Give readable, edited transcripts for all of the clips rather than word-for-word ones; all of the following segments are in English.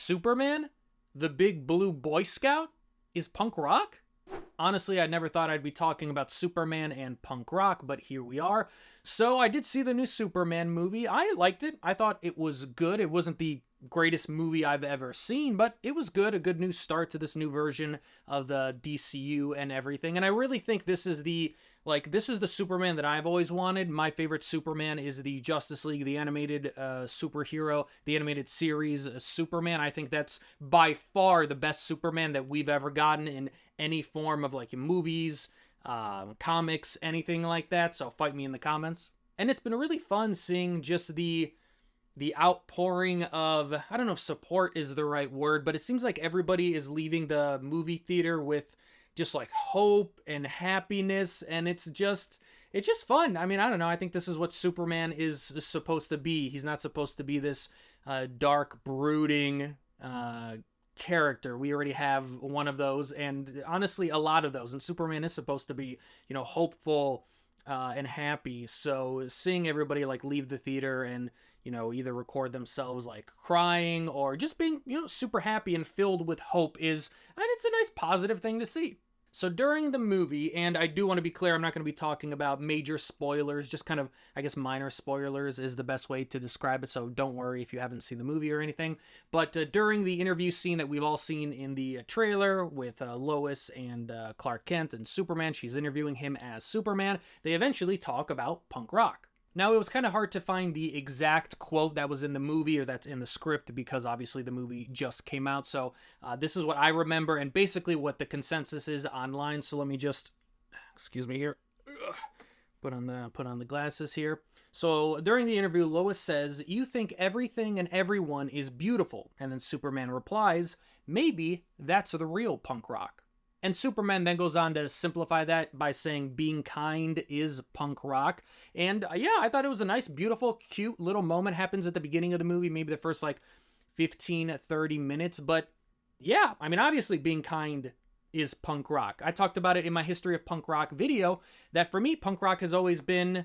Superman, the big blue Boy Scout, is punk rock? Honestly, I never thought I'd be talking about Superman and punk rock, but here we are. So I did see the new Superman movie. I liked it. I thought it was good. It wasn't the greatest movie I've ever seen, but it was good. A good new start to this new version of the DCU and everything. And I really think this is the Superman that I've always wanted. My favorite Superman is the Justice League, the animated superhero, the animated series Superman. I think that's by far the best Superman that we've ever gotten in any form of like movies, comics, anything like that. So fight me in the comments. And it's been really fun seeing just the outpouring of, I don't know if support is the right word, but it seems like everybody is leaving the movie theater with just like hope and happiness, and it's just fun. I mean, I don't know. I think this is what Superman is supposed to be. He's not supposed to be this dark, brooding character. We already have one of those, and honestly, a lot of those. And Superman is supposed to be, hopeful and happy. So seeing everybody like leave the theater and either record themselves like crying or just being, super happy and filled with hope and it's a nice positive thing to see. So during the movie, and I do want to be clear, I'm not going to be talking about major spoilers, just kind of, I guess, minor spoilers is the best way to describe it, so don't worry if you haven't seen the movie or anything. But during the interview scene that we've all seen in the trailer with Lois and Clark Kent and Superman, she's interviewing him as Superman, they eventually talk about punk rock. Now, it was kind of hard to find the exact quote that was in the movie or that's in the script because obviously the movie just came out. So this is what I remember and basically what the consensus is online. So let me just, excuse me here, put on the glasses here. So during the interview, Lois says, "You think everything and everyone is beautiful." And then Superman replies, "Maybe that's the real punk rock." And Superman then goes on to simplify that by saying being kind is punk rock. And yeah, I thought it was a nice, beautiful, cute little moment. Happens at the beginning of the movie, maybe the first 15, 30 minutes. But yeah, I mean, obviously being kind is punk rock. I talked about it in my History of Punk Rock video that for me, punk rock has always been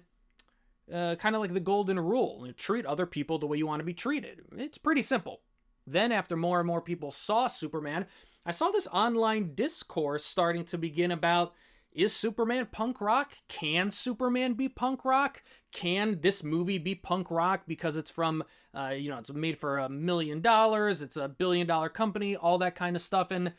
kind of like the golden rule. Treat other people the way you want to be treated. It's pretty simple. Then after more and more people saw Superman, I saw this online discourse starting to begin about, is Superman punk rock? Can Superman be punk rock? Can this movie be punk rock because it's from, it's made for $1 million, it's a $1 billion company, all that kind of stuff. And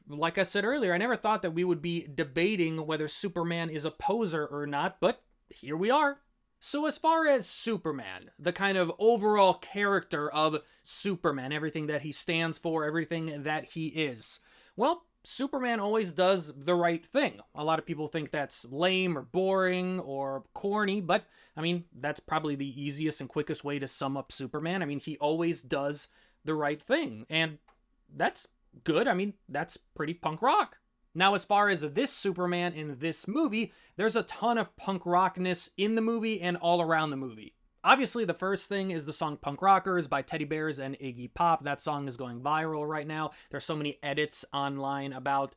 like I said earlier, I never thought that we would be debating whether Superman is a poser or not, but here we are. So as far as Superman, the kind of overall character of Superman, everything that he stands for, everything that he is, well, Superman always does the right thing. A lot of people think that's lame or boring or corny, but I mean, that's probably the easiest and quickest way to sum up Superman. I mean, he always does the right thing, and that's good. I mean, that's pretty punk rock. Now, as far as this Superman in this movie, there's a ton of punk rockness in the movie and all around the movie. Obviously, the first thing is the song Punk Rockers by Teddybears and Iggy Pop. That song is going viral right now. There's so many edits online about,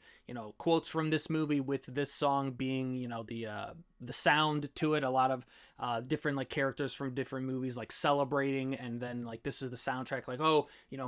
quotes from this movie with this song being, the sound to it. A lot of different characters from different movies celebrating, and then this is the soundtrack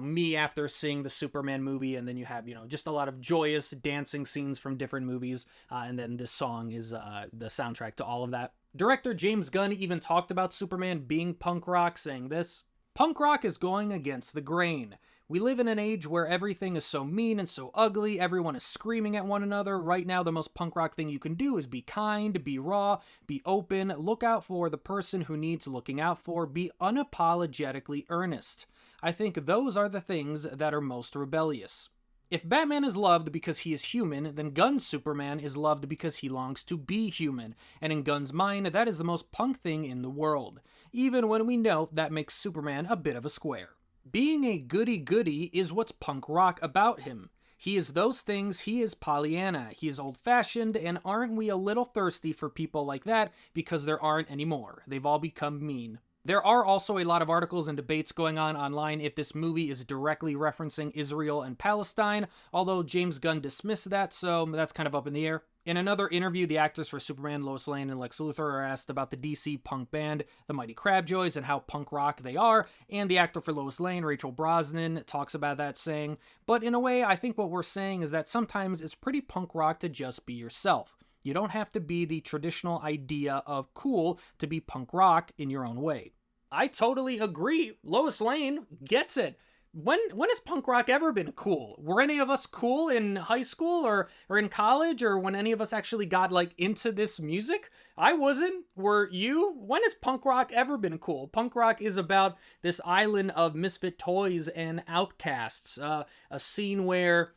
me after seeing the Superman movie, and then you have just a lot of joyous dancing scenes from different movies, and then this song is the soundtrack to all of that. Director James Gunn even talked about Superman being punk rock, saying this: "Punk rock is going against the grain. We live in an age where everything is so mean and so ugly, everyone is screaming at one another. Right now, the most punk rock thing you can do is be kind, be raw, be open, look out for the person who needs looking out for, be unapologetically earnest. I think those are the things that are most rebellious. If Batman is loved because he is human, then Gunn's Superman is loved because he longs to be human, and in Gunn's mind, that is the most punk thing in the world, even when we know that makes Superman a bit of a square. Being a goody-goody is what's punk rock about him. He is those things, he is Pollyanna, he is old-fashioned, and aren't we a little thirsty for people like that because there aren't anymore? They've all become mean." There are also a lot of articles and debates going on online if this movie is directly referencing Israel and Palestine, although James Gunn dismissed that, so that's kind of up in the air. In another interview, the actors for Superman, Lois Lane, and Lex Luthor are asked about the DC punk band, the Mighty Crabjoys, and how punk rock they are, and the actor for Lois Lane, Rachel Brosnahan, talks about that, saying, "But in a way, I think what we're saying is that sometimes it's pretty punk rock to just be yourself. You don't have to be the traditional idea of cool to be punk rock in your own way." I totally agree. Lois Lane gets it. When has punk rock ever been cool? Were any of us cool in high school or in college, or when any of us actually got like into this music? I wasn't. Were you? When has punk rock ever been cool? Punk rock is about this island of misfit toys and outcasts, a scene where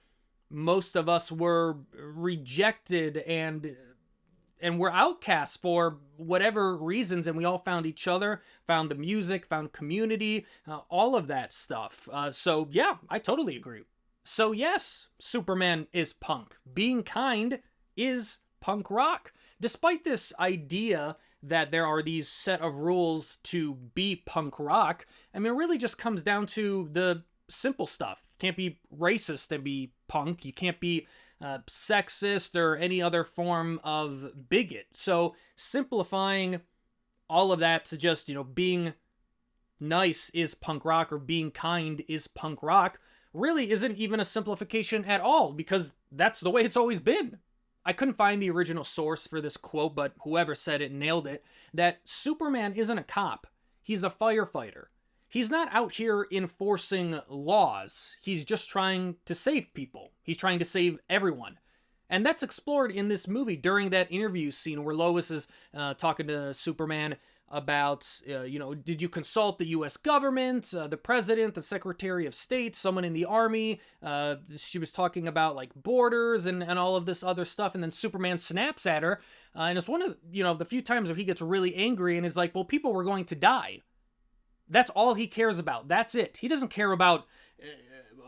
most of us were rejected and we're outcasts for whatever reasons, and we all found each other, found the music, found community, all of that stuff. So yeah, I totally agree. So yes, Superman is punk. Being kind is punk rock. Despite this idea that there are these set of rules to be punk rock, I mean, it really just comes down to the simple stuff. You can't be racist and be punk. You can't be sexist or any other form of bigot. So simplifying all of that to just, being nice is punk rock or being kind is punk rock really isn't even a simplification at all, because that's the way it's always been. I couldn't find the original source for this quote, but whoever said it nailed it, that Superman isn't a cop. He's a firefighter. He's not out here enforcing laws. He's just trying to save people. He's trying to save everyone. And that's explored in this movie during that interview scene where Lois is talking to Superman about, did you consult the U.S. government, the president, the Secretary of State, someone in the army? She was talking about like borders and all of this other stuff. And then Superman snaps at her. And it's one of, the few times where he gets really angry and is like, well, people were going to die. That's all he cares about. That's it. He doesn't care about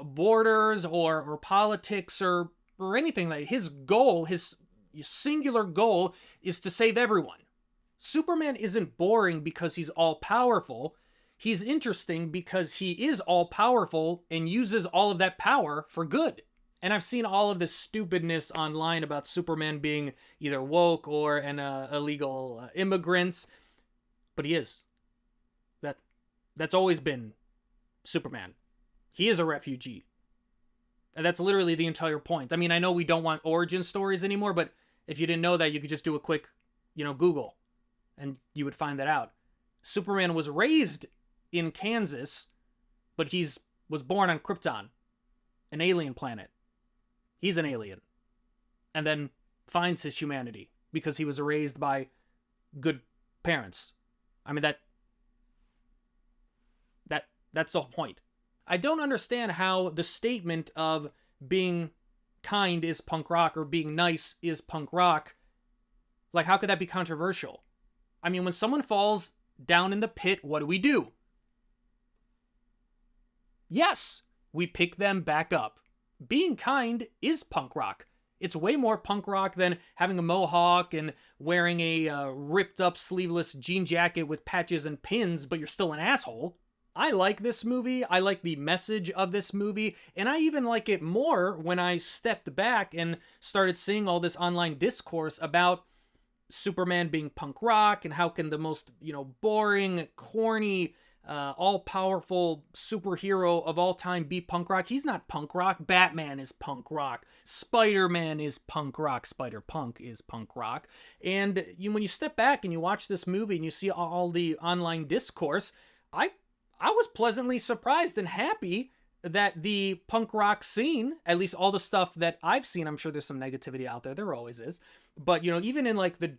borders or politics or anything. Like his goal, his singular goal is to save everyone. Superman isn't boring because he's all-powerful. He's interesting because he is all-powerful and uses all of that power for good. And I've seen all of this stupidness online about Superman being either woke or an illegal immigrant, but he is. That's always been Superman. He is a refugee. And that's literally the entire point. I mean, I know we don't want origin stories anymore, but if you didn't know that, you could just do a quick, Google, and you would find that out. Superman was raised in Kansas, but was born on Krypton, an alien planet. He's an alien. And then finds his humanity because he was raised by good parents. I mean, that's the whole point. I don't understand how the statement of being kind is punk rock or being nice is punk rock, like, how could that be controversial? I mean, when someone falls down in the pit, what do? Yes, we pick them back up. Being kind is punk rock. It's way more punk rock than having a mohawk and wearing a ripped up sleeveless jean jacket with patches and pins, but you're still an asshole. I like this movie. I like the message of this movie. And I even like it more when I stepped back and started seeing all this online discourse about Superman being punk rock and how can the most, boring, corny, all-powerful superhero of all time be punk rock. He's not punk rock. Batman is punk rock. Spider-Man is punk rock. Spider-Punk is punk rock. And when you step back and you watch this movie and you see all the online discourse, I was pleasantly surprised and happy that the punk rock scene, at least all the stuff that I've seen, I'm sure there's some negativity out there. There always is. But, even in like the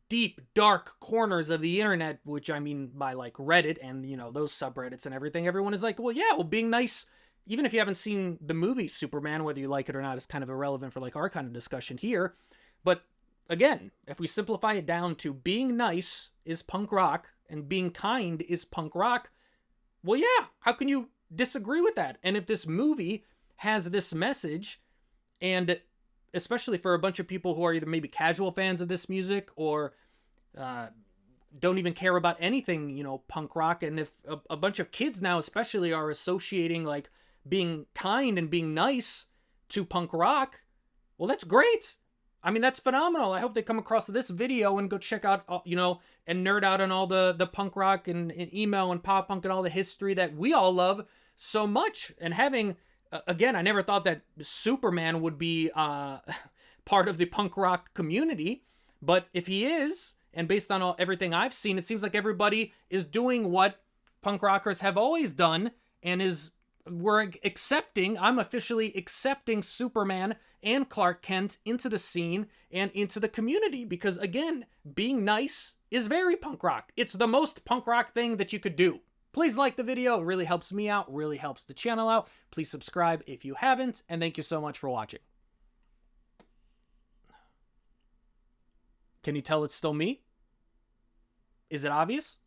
deep, dark corners of the internet, which I mean by like Reddit and, those subreddits and everything, everyone is like, well, being nice, even if you haven't seen the movie Superman, whether you like it or not, is kind of irrelevant for like our kind of discussion here. But again, if we simplify it down to being nice is punk rock and being kind is punk rock, well, yeah, how can you disagree with that? And if this movie has this message, and especially for a bunch of people who are either maybe casual fans of this music or don't even care about anything, punk rock, and if a bunch of kids now especially are associating like being kind and being nice to punk rock, well, that's great. I mean, that's phenomenal. I hope they come across this video and go check out, and nerd out on all the punk rock and emo and pop punk and all the history that we all love so much. And having, again, I never thought that Superman would be part of the punk rock community, but if he is, and based on everything I've seen, it seems like everybody is doing what punk rockers have always done, and I'm officially accepting Superman and Clark Kent into the scene and into the community, because again, being nice is very punk rock. It's the most punk rock thing that you could do. Please like the video. It really helps me out, really helps the channel out. Please subscribe if you haven't, and thank you so much for watching. Can you tell it's still me? Is it obvious?